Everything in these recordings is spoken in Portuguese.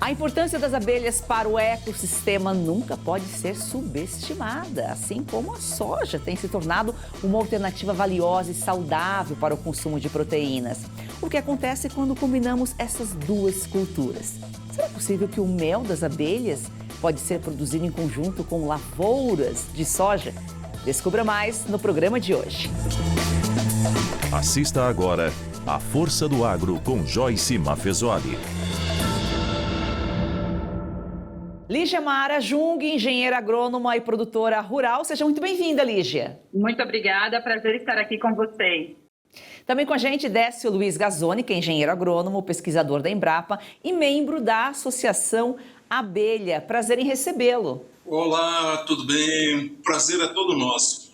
A importância das abelhas para o ecossistema nunca pode ser subestimada, assim como a soja tem se tornado uma alternativa valiosa e saudável para o consumo de proteínas. O que acontece quando combinamos essas duas culturas? Será possível que o mel das abelhas pode ser produzido em conjunto com lavouras de soja? Descubra mais no programa de hoje. Assista agora A Força do Agro com Joyce Maffezoli. Lígia Mara Jung, engenheira agrônoma e produtora rural. Seja muito bem-vinda, Lígia. Muito obrigada, prazer estar aqui com vocês. Também com a gente, Décio Luiz Gazzoni, que é engenheiro agrônomo, pesquisador da Embrapa e membro da Associação Abelha. Prazer em recebê-lo. Olá, tudo bem? Prazer é todo nosso.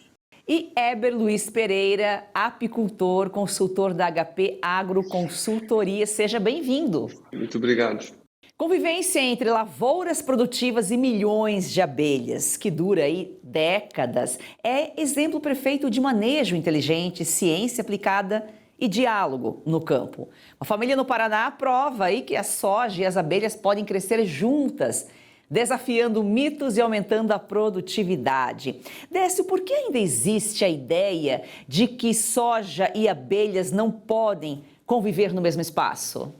E Heber Luiz Pereira, apicultor, consultor da HP Agroconsultoria. Seja bem-vindo. Muito obrigado. Convivência entre lavouras produtivas e milhões de abelhas, que dura aí décadas, é exemplo perfeito de manejo inteligente, ciência aplicada e diálogo no campo. Uma família no Paraná prova aí que a soja e as abelhas podem crescer juntas, desafiando mitos e aumentando a produtividade. Décio, por que ainda existe a ideia de que soja e abelhas não podem conviver no mesmo espaço?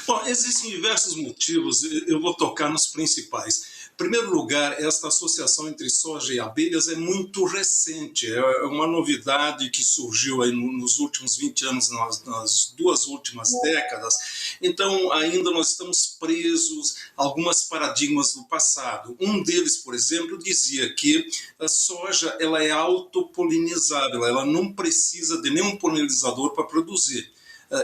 Bom, existem diversos motivos, eu vou tocar nos principais. Em primeiro lugar, esta associação entre soja e abelhas é muito recente, é uma novidade que surgiu aí nos últimos 20 anos, nas duas últimas décadas. Então, ainda nós estamos presos a alguns paradigmas do passado. Um deles, por exemplo, dizia que a soja ela é autopolinizável, ela não precisa de nenhum polinizador para produzir.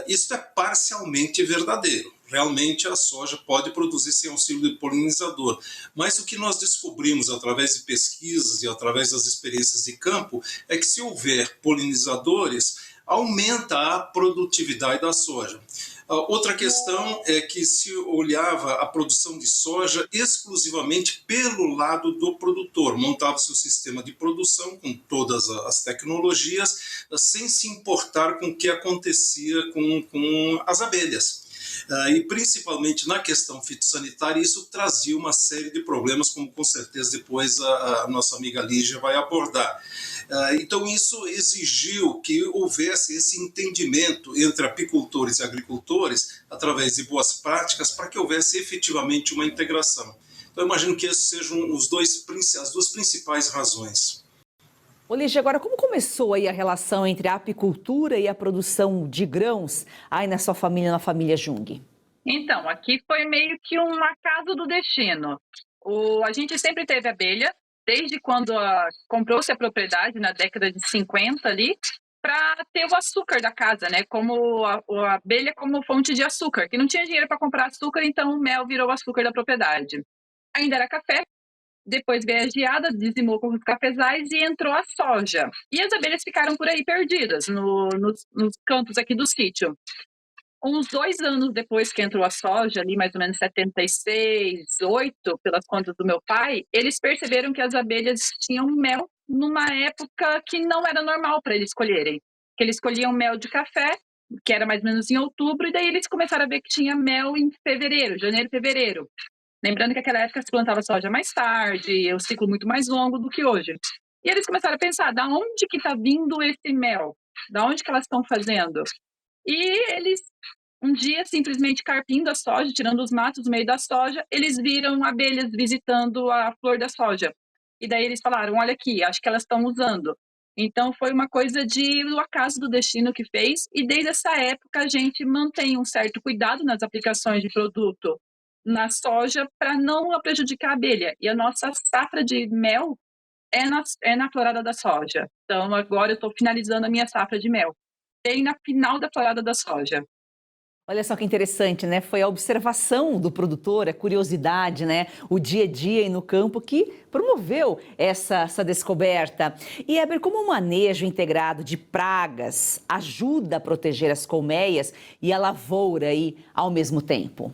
Isso é parcialmente verdadeiro. Realmente a soja pode produzir sem auxílio de polinizador. Mas o que nós descobrimos através de pesquisas e através das experiências de campo é que se houver polinizadores, aumenta a produtividade da soja. Outra questão é que se olhava a produção de soja exclusivamente pelo lado do produtor, montava-se o sistema de produção com todas as tecnologias, sem se importar com o que acontecia com as abelhas. E principalmente na questão fitossanitária, isso trazia uma série de problemas, como com certeza depois a nossa amiga Lígia vai abordar. Então isso exigiu que houvesse esse entendimento entre apicultores e agricultores, através de boas práticas, para que houvesse efetivamente uma integração. Então eu imagino que esses sejam as duas principais razões. Ô Lígia, agora como começou aí a relação entre a apicultura e a produção de grãos aí na sua família, na família Jung? Então, aqui foi meio que um acaso do destino. A gente sempre teve abelha, desde quando comprou-se a propriedade, na década de 50 ali, para ter o açúcar da casa, né? Como a abelha como fonte de açúcar, que não tinha dinheiro para comprar açúcar, então o mel virou o açúcar da propriedade. Ainda era café. Depois veio a geada, dizimou com os cafezais e entrou a soja. E as abelhas ficaram por aí perdidas, nos campos aqui do sítio. Uns 2 anos depois que entrou a soja, ali mais ou menos 76, 8, pelas contas do meu pai, eles perceberam que as abelhas tinham mel numa época que não era normal para eles colherem. Que eles colhiam mel de café, que era mais ou menos em outubro, e daí eles começaram a ver que tinha mel em fevereiro, janeiro, fevereiro. Lembrando que naquela época se plantava soja mais tarde, o ciclo muito mais longo do que hoje. E eles começaram a pensar, da onde que está vindo esse mel? Da onde que elas estão fazendo? E eles, um dia, simplesmente carpindo a soja, tirando os matos do meio da soja, eles viram abelhas visitando a flor da soja. E daí eles falaram, olha aqui, acho que elas estão usando. Então foi uma coisa do acaso do destino que fez, e desde essa época a gente mantém um certo cuidado nas aplicações de produto na soja para não prejudicar a abelha. E a nossa safra de mel é na florada da soja. Então agora eu estou finalizando a minha safra de mel. Bem na final da florada da soja. Olha só que interessante, né? Foi a observação do produtor, a curiosidade, né? O dia a dia aí no campo que promoveu essa descoberta. E, Heber, como o manejo integrado de pragas ajuda a proteger as colmeias e a lavoura aí ao mesmo tempo?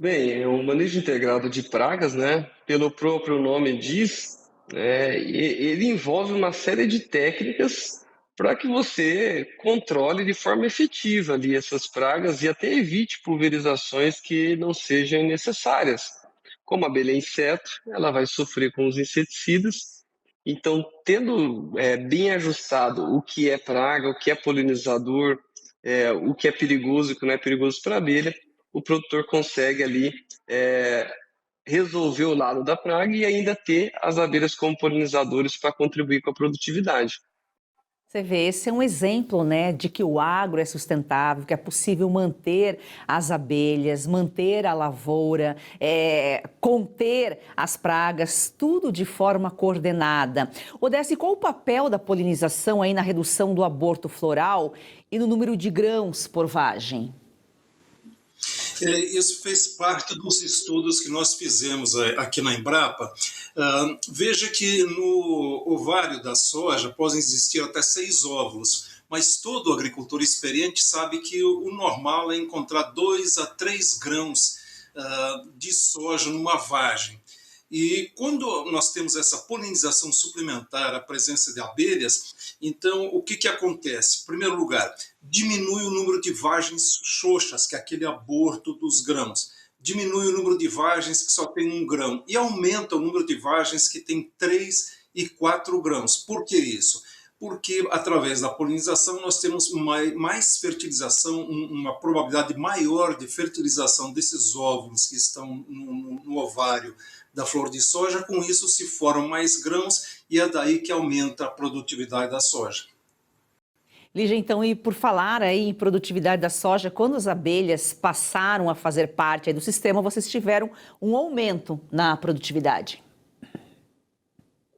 Bem, o manejo integrado de pragas, né, pelo próprio nome diz, ele envolve uma série de técnicas para que você controle de forma efetiva ali essas pragas e até evite pulverizações que não sejam necessárias. Como a abelha é inseto, ela vai sofrer com os inseticidas. Então, tendo bem ajustado o que é praga, o que é polinizador, o que é perigoso e o que não é perigoso para a abelha, o produtor consegue ali é, resolver o lado da praga e ainda ter as abelhas como polinizadores para contribuir com a produtividade. Você vê, esse é um exemplo, né, de que o agro é sustentável, que é possível manter as abelhas, manter a lavoura, conter as pragas, tudo de forma coordenada. Odesse, qual o papel da polinização aí na redução do aborto floral e no número de grãos por vagem? Isso fez parte dos estudos que nós fizemos aqui na Embrapa. Veja que no ovário da soja podem existir até 6 óvulos, mas todo agricultor experiente sabe que o normal é encontrar 2 a 3 grãos de soja numa vagem. E quando nós temos essa polinização suplementar, a presença de abelhas, então o que acontece? Em primeiro lugar, diminui o número de vagens xoxas, que é aquele aborto dos grãos. Diminui o número de vagens que só tem 1 grão e aumenta o número de vagens que tem 3 e 4 grãos. Por que isso? Porque através da polinização nós temos mais fertilização, uma probabilidade maior de fertilização desses óvulos que estão no ovário da flor de soja. Com isso se formam mais grãos e é daí que aumenta a produtividade da soja. Lígia, então, e por falar aí em produtividade da soja, quando as abelhas passaram a fazer parte aí do sistema, vocês tiveram um aumento na produtividade?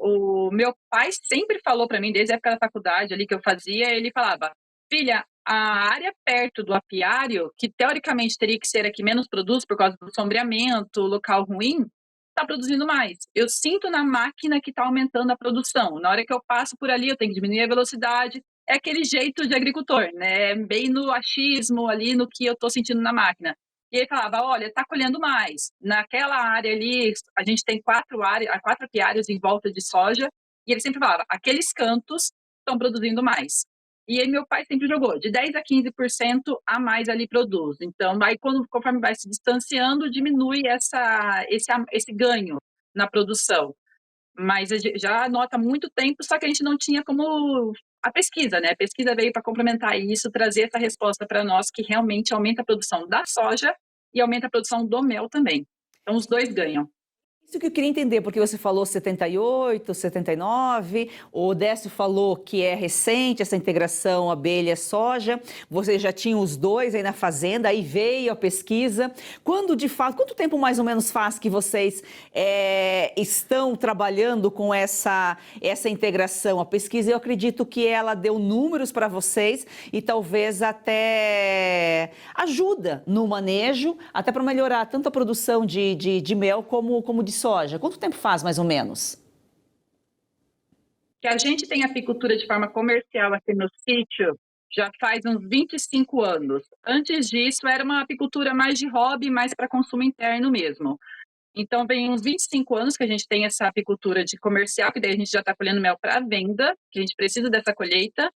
O meu pai sempre falou para mim, desde a época da faculdade ali que eu fazia, ele falava: filha, a área perto do apiário, que teoricamente teria que ser a que menos produz por causa do sombreamento, local ruim, está produzindo mais. Eu sinto na máquina que está aumentando a produção. Na hora que eu passo por ali, eu tenho que diminuir a velocidade. É aquele jeito de agricultor, né? Bem no achismo ali, no que eu estou sentindo na máquina. E ele falava: olha, está colhendo mais. Naquela área ali, a gente tem 4 apiários em volta de soja, e ele sempre falava: aqueles cantos estão produzindo mais. E aí meu pai sempre jogou de 10 a 15% a mais ali produz. Então, aí conforme vai se distanciando, diminui esse ganho na produção. Mas a gente já nota há muito tempo, só que a gente não tinha como a pesquisa, né? A pesquisa veio para complementar isso, trazer essa resposta para nós que realmente aumenta a produção da soja e aumenta a produção do mel também. Então, os dois ganham. Isso que eu queria entender, porque você falou 78, 79, o Décio falou que é recente essa integração abelha-soja, vocês já tinham os dois aí na fazenda, aí veio a pesquisa. Quando de fato, quanto tempo mais ou menos faz que vocês estão trabalhando com essa integração? A pesquisa, eu acredito que ela deu números para vocês e talvez até ajuda no manejo, até para melhorar tanto a produção de mel como de soja. Quanto tempo faz, mais ou menos? Que a gente tem apicultura de forma comercial aqui no sítio já faz uns 25 anos. Antes disso, era uma apicultura mais de hobby, mais para consumo interno mesmo. Então, vem uns 25 anos que a gente tem essa apicultura de comercial, que daí a gente já está colhendo mel para venda, que a gente precisa dessa colheita.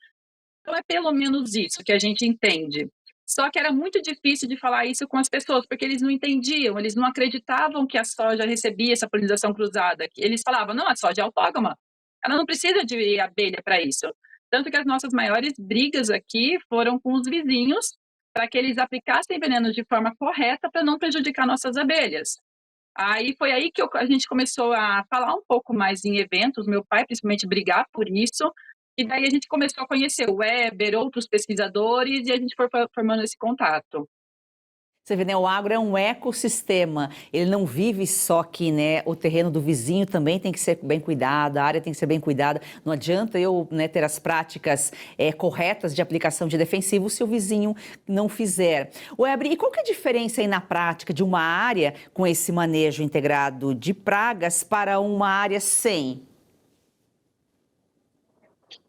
Então, é pelo menos isso que a gente entende. Só que era muito difícil de falar isso com as pessoas, porque eles não entendiam, eles não acreditavam que a soja recebia essa polinização cruzada. Eles falavam: não, a soja é autógama, ela não precisa de abelha para isso. Tanto que as nossas maiores brigas aqui foram com os vizinhos, para que eles aplicassem venenos de forma correta para não prejudicar nossas abelhas. Aí foi aí que a gente começou a falar um pouco mais em eventos, meu pai principalmente brigar por isso, e daí a gente começou a conhecer o Weber, outros pesquisadores, e a gente foi formando esse contato. Você vê, né? O agro é um ecossistema, ele não vive só aqui, né? O terreno do vizinho também tem que ser bem cuidado, a área tem que ser bem cuidada. Não adianta eu, né, ter as práticas corretas de aplicação de defensivo se o vizinho não fizer. Weber, e qual que é a diferença aí na prática de uma área com esse manejo integrado de pragas para uma área sem?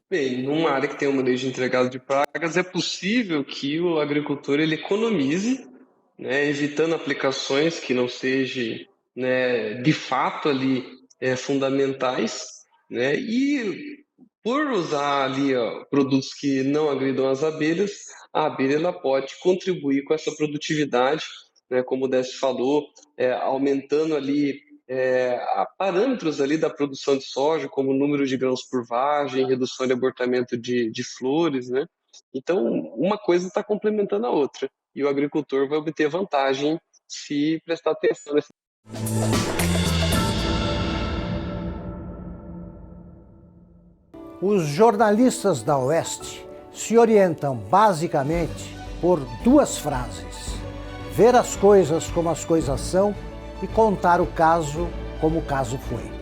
Bem, numa área que tem um manejo integrado de pragas, é possível que o agricultor ele economize, né, evitando aplicações que não sejam, né, de fato ali fundamentais, né, e Por usar ali produtos que não agridam as abelhas, a abelha ela pode contribuir com essa produtividade, né, como o Décio falou, aumentando ali parâmetros ali da produção de soja, como o número de grãos por vagem, redução de abortamento de flores, né? Então, uma coisa está complementando a outra, e o agricultor vai obter vantagem se prestar atenção nesse. Os jornalistas da Oeste se orientam basicamente por duas frases: ver as coisas como as coisas são e contar o caso como o caso foi.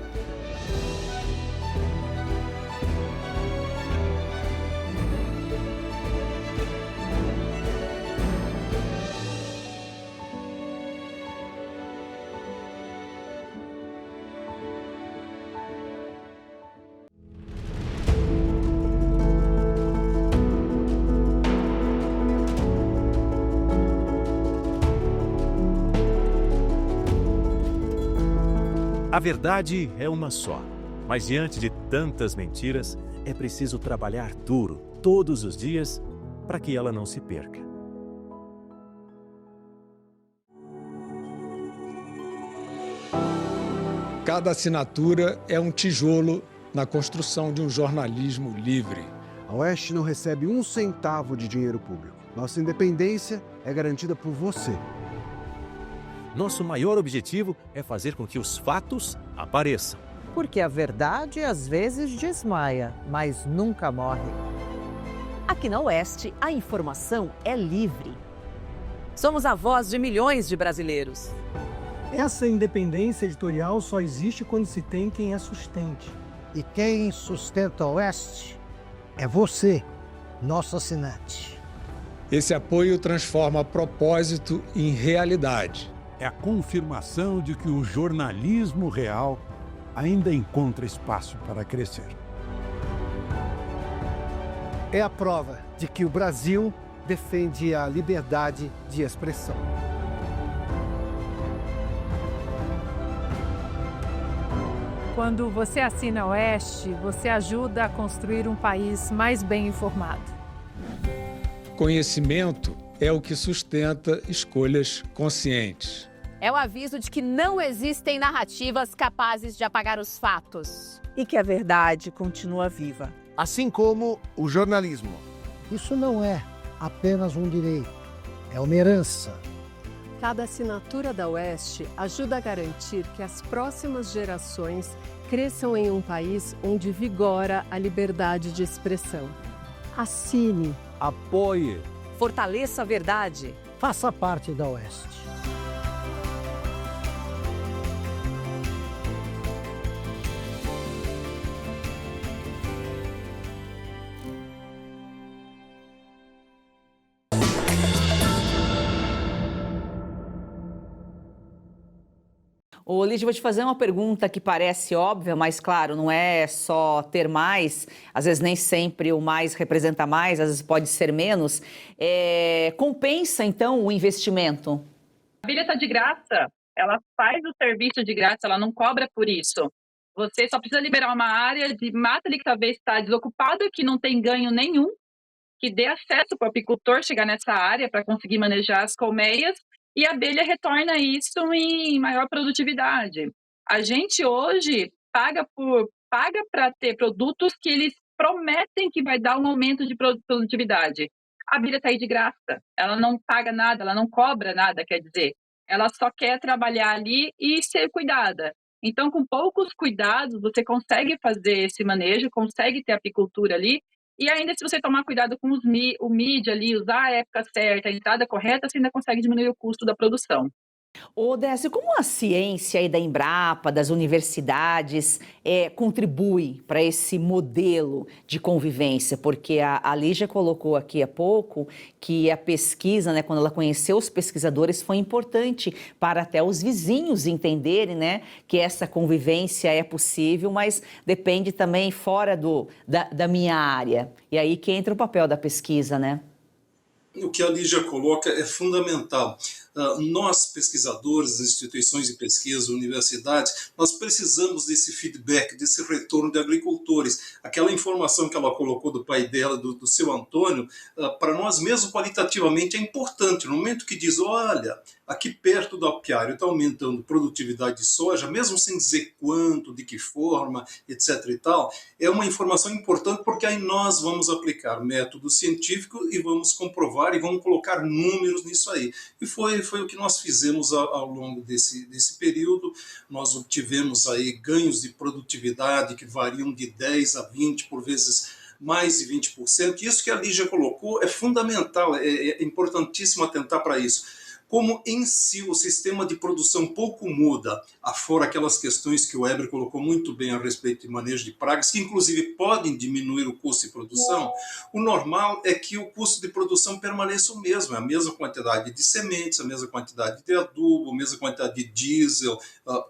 A verdade é uma só, mas diante de tantas mentiras, é preciso trabalhar duro, todos os dias, para que ela não se perca. Cada assinatura é um tijolo na construção de um jornalismo livre. A Oeste não recebe um centavo de dinheiro público. Nossa independência é garantida por você. Nosso maior objetivo é fazer com que os fatos apareçam. Porque a verdade às vezes desmaia, mas nunca morre. Aqui na Oeste, a informação é livre. Somos a voz de milhões de brasileiros. Essa independência editorial só existe quando se tem quem a sustente. E quem sustenta a Oeste é você, nosso assinante. Esse apoio transforma propósito em realidade. É a confirmação de que o jornalismo real ainda encontra espaço para crescer. É a prova de que o Brasil defende a liberdade de expressão. Quando você assina a Oeste, você ajuda a construir um país mais bem informado. Conhecimento é o que sustenta escolhas conscientes. É o aviso de que não existem narrativas capazes de apagar os fatos. E que a verdade continua viva. Assim como o jornalismo. Isso não é apenas um direito, é uma herança. Cada assinatura da Oeste ajuda a garantir que as próximas gerações cresçam em um país onde vigora a liberdade de expressão. Assine. Apoie. Fortaleça a verdade. Faça parte da Oeste. Ô, Lígia, vou te fazer uma pergunta que parece óbvia, mas, claro, não é só ter mais, às vezes nem sempre o mais representa mais, às vezes pode ser menos. Compensa, então, o investimento? A abelha está de graça, ela faz o serviço de graça, ela não cobra por isso. Você só precisa liberar uma área de mata ali que talvez está desocupada, que não tem ganho nenhum, que dê acesso para o apicultor chegar nessa área para conseguir manejar as colmeias, e a abelha retorna isso em maior produtividade. A gente hoje paga para ter produtos que eles prometem que vai dar um aumento de produtividade. A abelha está aí de graça, ela não paga nada, ela não cobra nada, quer dizer. Ela só quer trabalhar ali e ser cuidada. Então, com poucos cuidados, você consegue fazer esse manejo, consegue ter apicultura ali. E ainda, se você tomar cuidado com o mídia ali, usar a época certa, a entrada correta, você ainda consegue diminuir o custo da produção. Ô, Décio, como a ciência aí da Embrapa, das universidades, contribui para esse modelo de convivência? Porque a Lígia colocou aqui há pouco que a pesquisa, né, quando ela conheceu os pesquisadores, foi importante para até os vizinhos entenderem, né, que essa convivência é possível, mas depende também fora da minha área. E aí que entra o papel da pesquisa, né? O que a Lígia coloca é fundamental. Nós, pesquisadores, instituições de pesquisa, universidades, nós precisamos desse feedback, desse retorno de agricultores. Aquela informação que ela colocou do pai dela, do seu Antônio, para nós mesmo qualitativamente é importante. No momento que diz, olha, aqui perto do apiário está aumentando a produtividade de soja, mesmo sem dizer quanto, de que forma, etc. e tal, é uma informação importante porque aí nós vamos aplicar método científico e vamos comprovar e vamos colocar números nisso aí. E foi o que nós fizemos ao longo desse período. Nós obtivemos aí ganhos de produtividade que variam de 10 a 20, por vezes mais de 20%. E isso que a Lígia colocou é fundamental, é importantíssimo atentar para isso. Como em si o sistema de produção pouco muda, afora aquelas questões que o Weber colocou muito bem a respeito de manejo de pragas, que inclusive podem diminuir o custo de produção, o normal é que o custo de produção permaneça o mesmo, a mesma quantidade de sementes, a mesma quantidade de adubo, a mesma quantidade de diesel,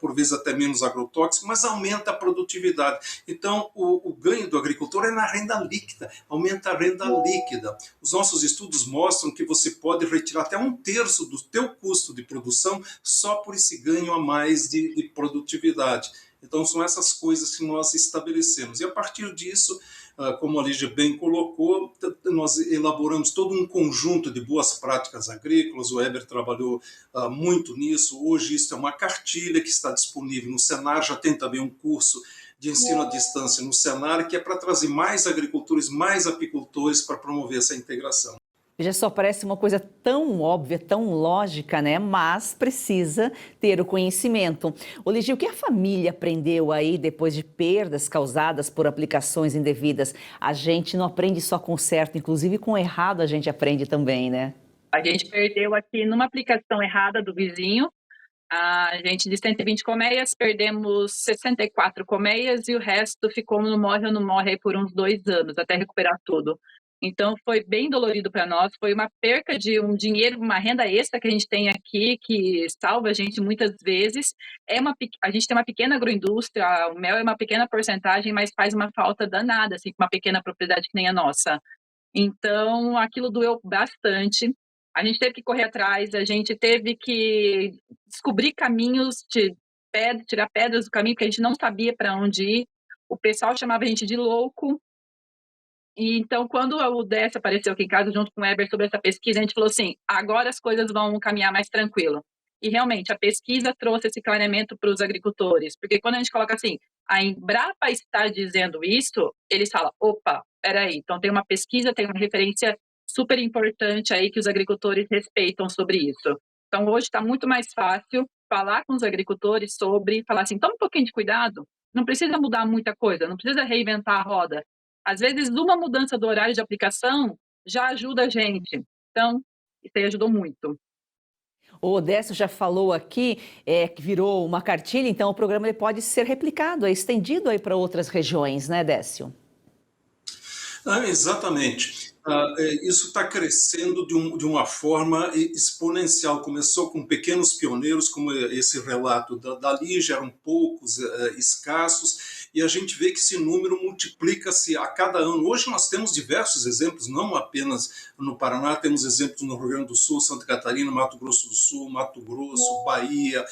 por vezes até menos agrotóxico, mas aumenta a produtividade. Então, o ganho do agricultor é na renda líquida, aumenta a renda líquida. Os nossos estudos mostram que você pode retirar até 1/3 do teu custo de produção só por esse ganho a mais de produtividade. Então, são essas coisas que nós estabelecemos. E a partir disso, como a Lígia bem colocou, nós elaboramos todo um conjunto de boas práticas agrícolas. O Weber trabalhou muito nisso. Hoje isso é uma cartilha que está disponível no Senar, já tem também um curso de ensino à distância no Senar, que é para trazer mais agricultores, mais apicultores para promover essa integração. Já só parece uma coisa tão óbvia, tão lógica, né? Mas precisa ter o conhecimento. Lígia, o que a família aprendeu aí depois de perdas causadas por aplicações indevidas? A gente não aprende só com o certo, inclusive com o errado a gente aprende também, né? A gente perdeu aqui numa aplicação errada do vizinho. A gente de 120 colmeias, perdemos 64 colmeias e o resto ficou no morre ou não morre aí por uns 2 anos, até recuperar tudo. Então, foi bem dolorido para nós, foi uma perca de um dinheiro, uma renda extra que a gente tem aqui, que salva a gente muitas vezes. A gente tem uma pequena agroindústria, o mel é uma pequena porcentagem, mas faz uma falta danada, assim, com uma pequena propriedade que nem a nossa. Então, aquilo doeu bastante. A gente teve que correr atrás, a gente teve que descobrir caminhos, tirar pedras do caminho, porque a gente não sabia para onde ir. O pessoal chamava a gente de louco. E então, quando o Décio apareceu aqui em casa, junto com o Weber, sobre essa pesquisa, a gente falou assim, agora as coisas vão caminhar mais tranquilo. E realmente, a pesquisa trouxe esse clareamento para os agricultores, porque quando a gente coloca assim, a Embrapa está dizendo isso, eles falam, opa, peraí, então tem uma pesquisa, tem uma referência super importante aí que os agricultores respeitam sobre isso. Então, hoje está muito mais fácil falar com os agricultores sobre, falar assim, toma um pouquinho de cuidado, não precisa mudar muita coisa, não precisa reinventar a roda. Às vezes, uma mudança do horário de aplicação já ajuda a gente. Então, isso aí ajudou muito. O Décio já falou aqui que virou uma cartilha, então o programa ele pode ser replicado, estendido aí para outras regiões, né, Décio? Exatamente. Isso está crescendo de uma forma exponencial. Começou com pequenos pioneiros, como esse relato da Lígia, eram poucos, escassos, e a gente vê que esse número multiplica-se a cada ano. Hoje nós temos diversos exemplos, não apenas no Paraná, temos exemplos no Rio Grande do Sul, Santa Catarina, Mato Grosso do Sul, Mato Grosso, Bahia,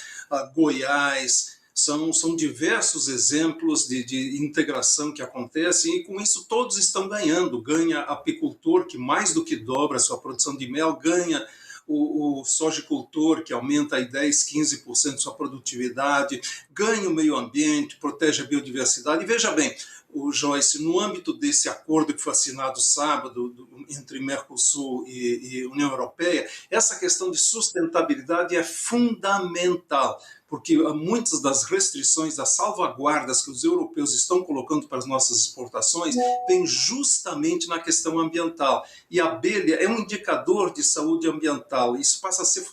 Goiás. São diversos exemplos de integração que acontecem e com isso todos estão ganhando. Ganha apicultor, que mais do que dobra a sua produção de mel, ganha o sojicultor, que aumenta aí 10, 15% sua produtividade, ganha o meio ambiente, protege a biodiversidade. E veja bem, o Joyce, no âmbito desse acordo que foi assinado sábado entre Mercosul e União Europeia, essa questão de sustentabilidade é fundamental, porque muitas das restrições, das salvaguardas que os europeus estão colocando para as nossas exportações, vêm justamente na questão ambiental. E a abelha é um indicador de saúde ambiental. Isso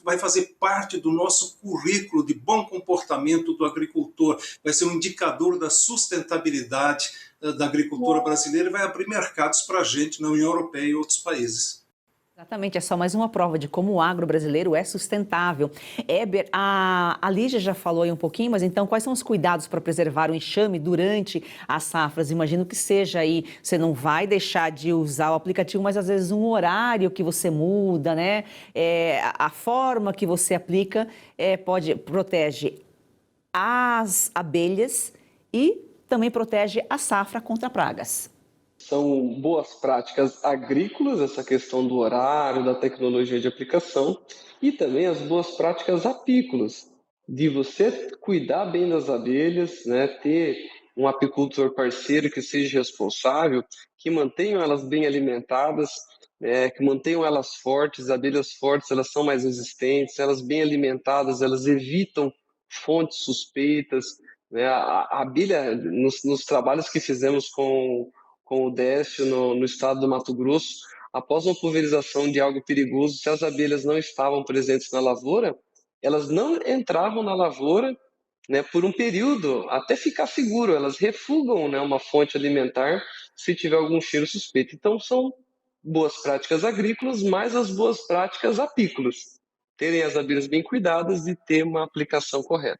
vai fazer parte do nosso currículo de bom comportamento do agricultor. Vai ser um indicador da sustentabilidade da agricultura brasileira e vai abrir mercados para a gente na União Europeia e outros países. Exatamente, é só mais uma prova de como o agro brasileiro é sustentável. Heber, a Lígia já falou aí um pouquinho, mas então quais são os cuidados para preservar o enxame durante as safras? Imagino que seja aí, você não vai deixar de usar o aplicativo, mas às vezes um horário que você muda, né? A forma que você aplica protege as abelhas e também protege a safra contra pragas. São boas práticas agrícolas, essa questão do horário, da tecnologia de aplicação, e também as boas práticas apícolas, de você cuidar bem das abelhas, né, ter um apicultor parceiro que seja responsável, que mantenham elas bem alimentadas, que mantenham elas fortes. Abelhas fortes, elas são mais resistentes, elas bem alimentadas, elas evitam fontes suspeitas, né? A abelha, nos trabalhos que fizemos com o Décio no estado do Mato Grosso, após uma pulverização de algo perigoso, se as abelhas não estavam presentes na lavoura, elas não entravam na lavoura, né, por um período, até ficar seguro. Elas refugam, né, uma fonte alimentar se tiver algum cheiro suspeito. Então, são boas práticas agrícolas, mais as boas práticas apícolas. Terem as abelhas bem cuidadas e ter uma aplicação correta.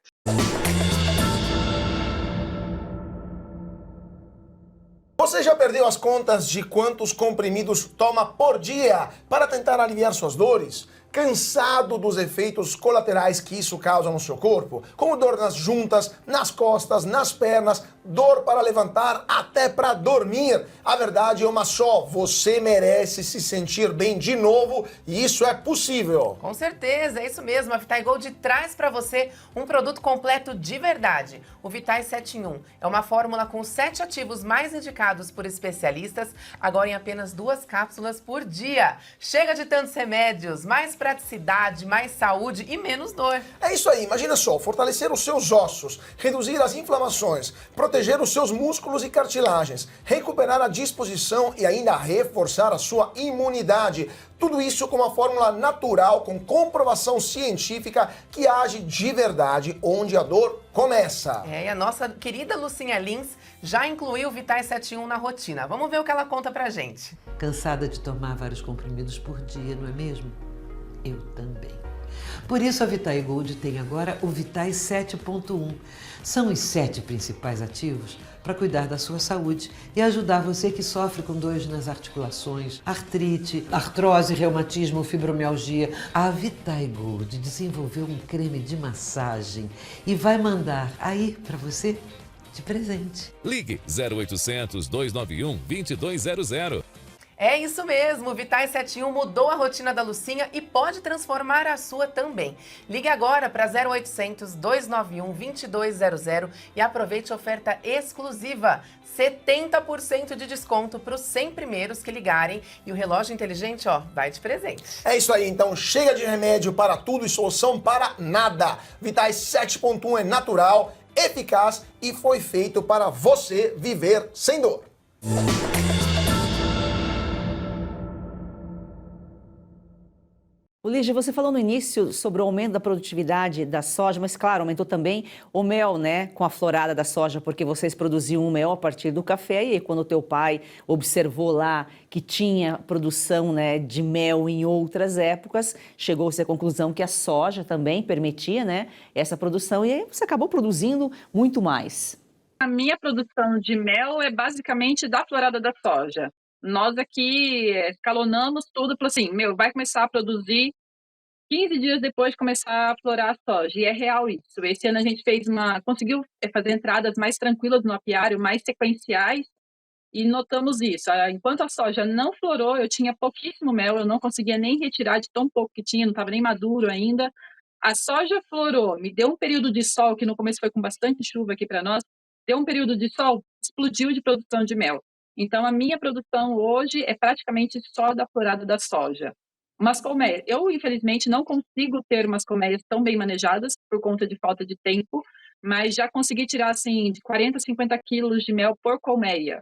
Você já perdeu as contas de quantos comprimidos toma por dia para tentar aliviar suas dores? Cansado dos efeitos colaterais que isso causa no seu corpo? Como dor nas juntas, nas costas, nas pernas, dor para levantar, até para dormir. A verdade é uma só: você merece se sentir bem de novo e isso é possível. Com certeza, é isso mesmo. A Vitae Gold traz para você um produto completo de verdade. O Vitae 7 em 1 é uma fórmula com 7 ativos mais indicados por especialistas, agora em apenas 2 cápsulas por dia. Chega de tantos remédios, mais praticidade, mais saúde e menos dor. É isso aí, imagina só: fortalecer os seus ossos, reduzir as inflamações, proteger os seus músculos e cartilagens, recuperar a disposição e ainda reforçar a sua imunidade. Tudo isso com uma fórmula natural, com comprovação científica, que age de verdade onde a dor começa. E a nossa querida Lucinha Lins já incluiu o Vitae 7 em 1 na rotina. Vamos ver o que ela conta pra gente. Cansada de tomar vários comprimidos por dia, não é mesmo? Eu também. Por isso a Vitae Gold tem agora o Vitae 7.1. São os 7 principais ativos para cuidar da sua saúde e ajudar você que sofre com dores nas articulações, artrite, artrose, reumatismo, fibromialgia. A Vitae Gold desenvolveu um creme de massagem e vai mandar aí para você de presente. Ligue 0800 291 2200. É isso mesmo, o Vitae 7 em 1 mudou a rotina da Lucinha e pode transformar a sua também. Ligue agora para 0800 291 2200 e aproveite a oferta exclusiva. 70% de desconto para os 100 primeiros que ligarem e o relógio inteligente, vai de presente. É isso aí, então chega de remédio para tudo e solução para nada. Vitae 7.1 é natural, eficaz e foi feito para você viver sem dor. Lígia, você falou no início sobre o aumento da produtividade da soja, mas claro, aumentou também o mel, né, com a florada da soja, porque vocês produziam o mel a partir do café e quando o teu pai observou lá que tinha produção, né, de mel em outras épocas, chegou-se à conclusão que a soja também permitia, né, essa produção e aí você acabou produzindo muito mais. A minha produção de mel é basicamente da florada da soja. Nós aqui escalonamos tudo, falou assim, vai começar a produzir 15 dias depois de começar a florar a soja, e é real isso. Esse ano a gente conseguiu fazer entradas mais tranquilas no apiário, mais sequenciais, e notamos isso. Enquanto a soja não florou, eu tinha pouquíssimo mel, eu não conseguia nem retirar de tão pouco que tinha, não estava nem maduro ainda. A soja florou, me deu um período de sol, que no começo foi com bastante chuva aqui para nós, deu um período de sol, explodiu de produção de mel. Então, a minha produção hoje é praticamente só da florada da soja. Umas colmeias. Eu, infelizmente, não consigo ter umas colmeias tão bem manejadas por conta de falta de tempo, mas já consegui tirar, assim, de 40 a 50 quilos de mel por colmeia.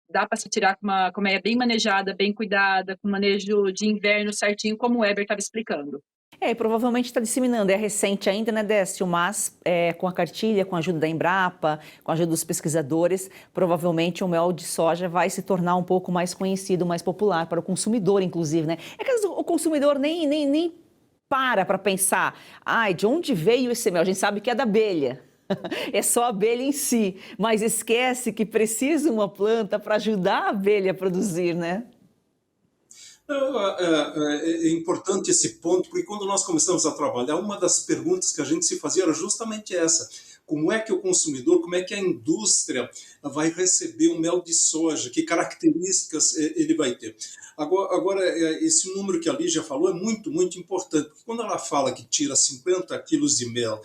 Dá para se tirar com uma colmeia bem manejada, bem cuidada, com manejo de inverno certinho, como o Heber estava explicando. E provavelmente está disseminando, é recente ainda, né, Décio? Mas com a cartilha, com a ajuda da Embrapa, com a ajuda dos pesquisadores, provavelmente o mel de soja vai se tornar um pouco mais conhecido, mais popular para o consumidor, inclusive, né? É que o consumidor nem para pensar, de onde veio esse mel? A gente sabe que é da abelha. É só a abelha em si, mas esquece que precisa uma planta para ajudar a abelha a produzir, né? É importante esse ponto, porque quando nós começamos a trabalhar, uma das perguntas que a gente se fazia era justamente essa. Como é que o consumidor, como é que a indústria vai receber o mel de soja? Que características ele vai ter? Agora, esse número que a Lígia falou é muito, muito importante, porque quando ela fala que tira 50 quilos de mel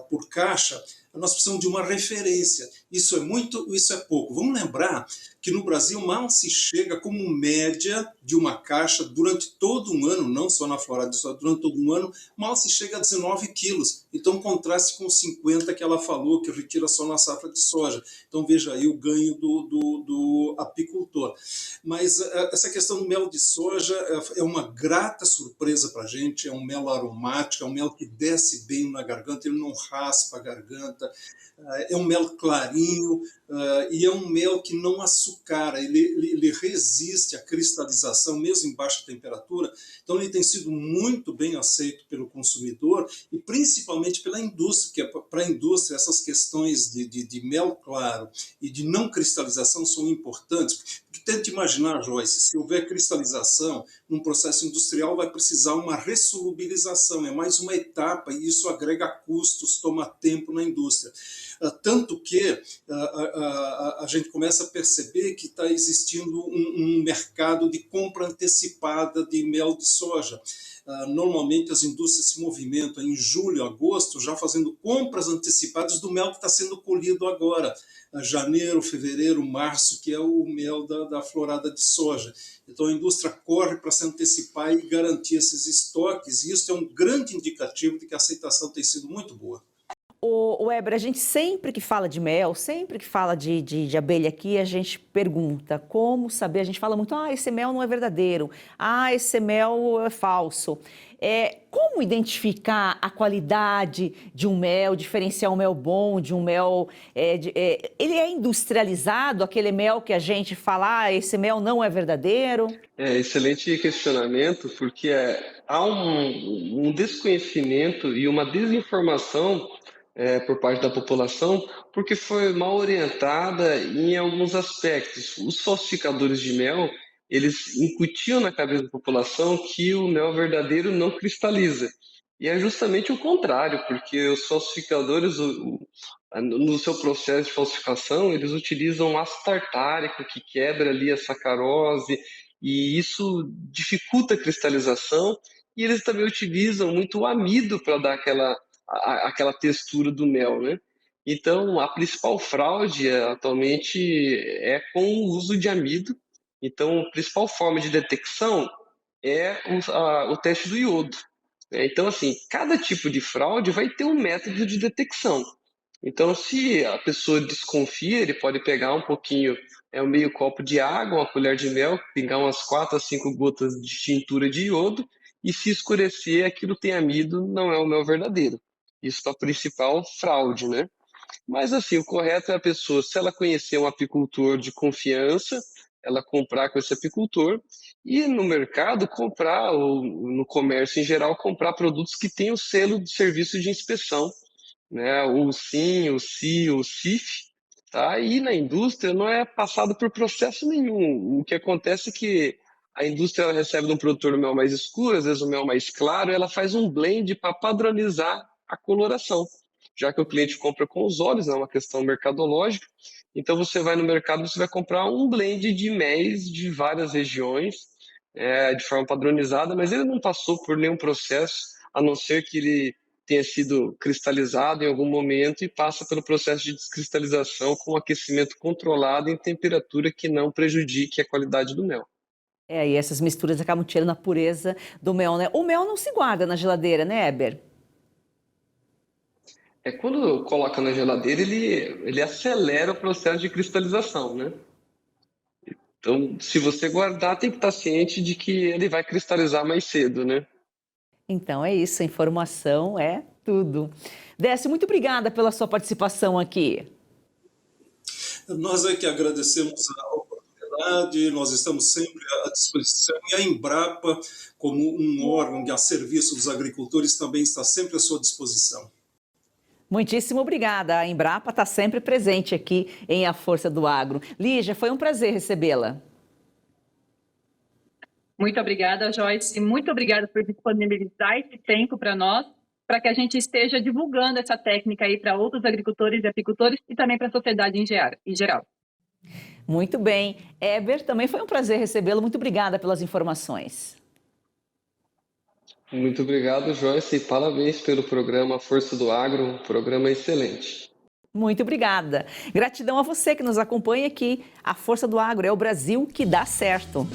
por caixa, nós precisamos de uma referência. Isso é muito, isso é pouco. Vamos lembrar que no Brasil mal se chega como média de uma caixa durante todo um ano, não só na florada de soja, durante todo um ano, mal se chega a 19 quilos. Então, contraste com os 50 que ela falou, que retira só na safra de soja. Então, veja aí o ganho do apicultor. Mas essa questão do mel de soja é uma grata surpresa para a gente, é um mel aromático, é um mel que desce bem na garganta, ele não raspa a garganta, é um mel clarinho e é um mel que não açucara, ele resiste à cristalização, mesmo em baixa temperatura, então ele tem sido muito bem aceito pelo consumidor e principalmente pela indústria, porque para a indústria essas questões de mel claro e de não cristalização são importantes. Tente imaginar, Joyce, se houver cristalização num processo industrial, vai precisar uma ressolubilização, é mais uma etapa e isso agrega custos, toma tempo na indústria. Tanto que a gente começa a perceber que está existindo um mercado de compra antecipada de mel de soja. Normalmente as indústrias se movimentam em julho, agosto, já fazendo compras antecipadas do mel que está sendo colhido agora. Janeiro, fevereiro, março, que é o mel da florada de soja. Então a indústria corre para se antecipar e garantir esses estoques, e isso é um grande indicativo de que a aceitação tem sido muito boa. O Weber, a gente sempre que fala de mel, sempre que fala de abelha aqui, a gente pergunta como saber, a gente fala muito, esse mel não é verdadeiro, esse mel é falso. Como identificar a qualidade de um mel, diferenciar um mel bom de um mel... ele é industrializado, aquele mel que a gente fala, esse mel não é verdadeiro? Excelente questionamento, porque há um desconhecimento e uma desinformação por parte da população, porque foi mal orientada em alguns aspectos. Os falsificadores de mel, eles incutiam na cabeça da população que o mel verdadeiro não cristaliza. E é justamente o contrário, porque os falsificadores, no seu processo de falsificação, eles utilizam ácido tartárico, que quebra ali a sacarose, e isso dificulta a cristalização, e eles também utilizam muito o amido para dar aquela textura do mel, né? Então, a principal fraude atualmente é com o uso de amido. Então, a principal forma de detecção é o teste do iodo. Então, assim, cada tipo de fraude vai ter um método de detecção. Então, se a pessoa desconfia, ele pode pegar um pouquinho, um meio copo de água, uma colher de mel, pingar umas 4 a 5 gotas de tintura de iodo, e se escurecer, aquilo tem amido, não é o mel verdadeiro. Isso é a principal fraude, né? Mas, assim, o correto é a pessoa, se ela conhecer um apicultor de confiança, ela comprar com esse apicultor e no mercado comprar, ou no comércio em geral, comprar produtos que têm o selo de serviço de inspeção, né? O SIM, o CI, o CIF, tá? E na indústria não é passado por processo nenhum. O que acontece é que a indústria ela recebe de um produtor o mel mais escuro, às vezes o mel mais claro, e ela faz um blend para padronizar a coloração, já que o cliente compra com os olhos, é uma questão mercadológica. Então você vai no mercado, você vai comprar um blend de méis de várias regiões, de forma padronizada, mas ele não passou por nenhum processo, a não ser que ele tenha sido cristalizado em algum momento e passa pelo processo de descristalização com aquecimento controlado em temperatura que não prejudique a qualidade do mel. E essas misturas acabam tirando a pureza do mel, né? O mel não se guarda na geladeira, né, Eber? Quando coloca na geladeira, ele acelera o processo de cristalização, né? Então, se você guardar, tem que estar ciente de que ele vai cristalizar mais cedo, né? Então é isso, a informação é tudo. Décio, muito obrigada pela sua participação aqui. Nós é que agradecemos a oportunidade, nós estamos sempre à disposição e a Embrapa, como um órgão a serviço dos agricultores, também está sempre à sua disposição. Muitíssimo obrigada. A Embrapa está sempre presente aqui em A Força do Agro. Lígia, foi um prazer recebê-la. Muito obrigada, Joyce. Muito obrigada por disponibilizar esse tempo para nós, para que a gente esteja divulgando essa técnica aí para outros agricultores e apicultores e também para a sociedade em geral. Muito bem. Heber, também foi um prazer recebê-lo. Muito obrigada pelas informações. Muito obrigado, Joyce, e parabéns pelo programa Força do Agro, um programa excelente. Muito obrigada. Gratidão a você que nos acompanha aqui. A Força do Agro é o Brasil que dá certo.